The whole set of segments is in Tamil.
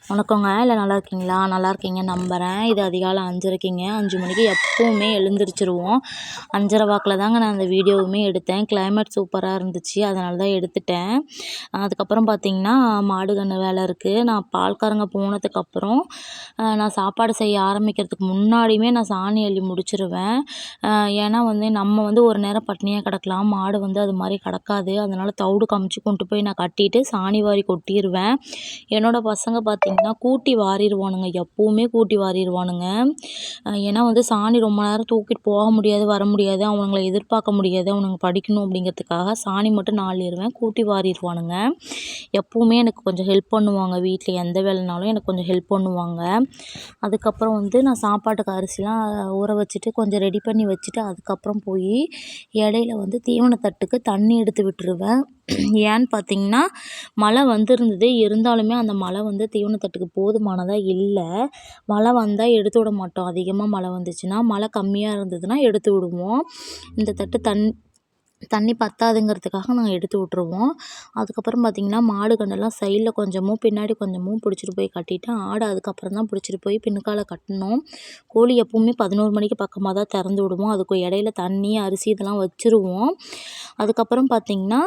வணக்கங்க. எல்லாம் நல்லா இருக்கீங்களா? நல்லா இருக்கீங்கன்னு நம்புகிறேன். இது அதிகாலை 5:30க்குங்க. 5 மணிக்கு எப்போவுமே எழுந்திரிச்சிருவோம். 5:30 வாக்கில் தாங்க நான் அந்த வீடியோவுமே எடுத்தேன். கிளைமேட் சூப்பராக இருந்துச்சு, அதனால தான் எடுத்துட்டேன். அதுக்கப்புறம் பார்த்திங்கன்னா, மாடு கன்று வேலை இருக்குது. நான் பால்காரங்க போனதுக்கப்புறம் நான் சாப்பாடு செய்ய ஆரம்பிக்கிறதுக்கு முன்னாடியுமே நான் சாணி அள்ளி முடிச்சிருவேன். ஏன்னா நம்ம ஒரு நேரம் பட்னியாக கிடக்கலாம், மாடு அது மாதிரி கிடக்காது. அதனால் தவிடு கமிச்சு கொண்டு போய் நான் கட்டிட்டு சாணி வாரி கொட்டிடுவேன். என்னோடய பசங்க பார்த்திங்கன்னா கூட்டி வாரிடுவானுங்க, எப்போவுமே கூட்டி வாரிடுவானுங்க. ஏன்னா சாணி ரொம்ப நேரம் தூக்கிட்டு போக முடியாது, வர முடியாது, அவனுங்களை எதிர்பார்க்க முடியாது, அவனுங்க படிக்கணும் அப்படிங்கிறதுக்காக சாணி மட்டும் நான் அள்ளிடுவேன், கூட்டி வாரிடுவானுங்க. எப்போவுமே எனக்கு கொஞ்சம் ஹெல்ப் பண்ணுவாங்க. வீட்டில் எந்த வேலைனாலும் எனக்கு கொஞ்சம் ஹெல்ப் பண்ணுவாங்க. அதுக்கப்புறம் நான் சாப்பாட்டுக்கு அரிசிலாம் ஊற வச்சுட்டு கொஞ்சம் ரெடி பண்ணி வச்சுட்டு அதுக்கப்புறம் போய் இடையில தீவனத்தட்டுக்கு தண்ணி எடுத்து விட்டுருவேன். ஏன்னு பார்த்திங்கன்னா, மழை இருந்தது, இருந்தாலுமே அந்த மழை தீவனத்தட்டுக்கு போதுமானதாக இல்லை. மழை வந்தால் எடுத்து விட மாட்டோம். அதிகமாக மழை வந்துச்சுன்னா, மழை கம்மியாக இருந்ததுன்னா எடுத்து விடுவோம். இந்த தட்டு தண்ணி பத்தாதுங்கிறதுக்காக நாங்கள் எடுத்து விட்ருவோம். அதுக்கப்புறம் பார்த்திங்கன்னா, மாடு கன்றெல்லாம் சைடில் கொஞ்சமும் பின்னாடி கொஞ்சமும் பிடிச்சிட்டு போய் கட்டிட்டு, ஆடு அதுக்கப்புறம் தான் பிடிச்சிட்டு போய் பின்னுக்கால கட்டணும். கோழி எப்போவுமே 11 மணிக்கு பக்கமாக தான் திறந்து விடுவோம். அதுக்கு இடையில தண்ணி, அரிசி இதெல்லாம் வச்சுருவோம். அதுக்கப்புறம் பார்த்திங்கன்னா,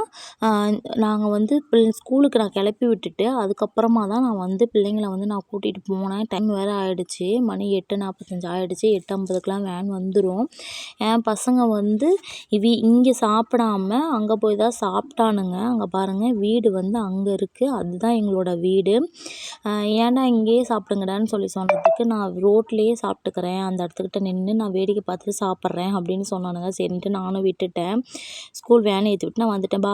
நாங்கள் ஸ்கூலுக்கு நான் கிளப்பி விட்டுட்டு அதுக்கப்புறமா தான் நான் பிள்ளைங்கள நான் கூட்டிகிட்டு போனேன். டைம் வேறு ஆகிடுச்சு, மணி 8:45 ஆகிடுச்சு. 8:50க்குலாம் வேன் வந்துடும். என் பசங்க இங்கே சாப்பிடாம அங்கே போய் தான் சாப்பிட்டானுங்க. அங்கே பாருங்கள், வீடு அங்கே இருக்குது, அதுதான் எங்களோட வீடு. ஏன்டா இங்கேயே சாப்பிடுங்கடான்னு சொன்னதுக்கு, நான் ரோட்லேயே சாப்பிட்டுக்கிறேன், அந்த இடத்துக்கிட்ட நின்று நான் வேடிக்கை பார்த்துட்டு சாப்பிட்றேன் அப்படின்னு சொன்னானுங்க. சரின்ட்டு நானும் விட்டுட்டேன். ஸ்கூல் வேன் ஏற்றி விட்டு நான் வந்துட்டேன்.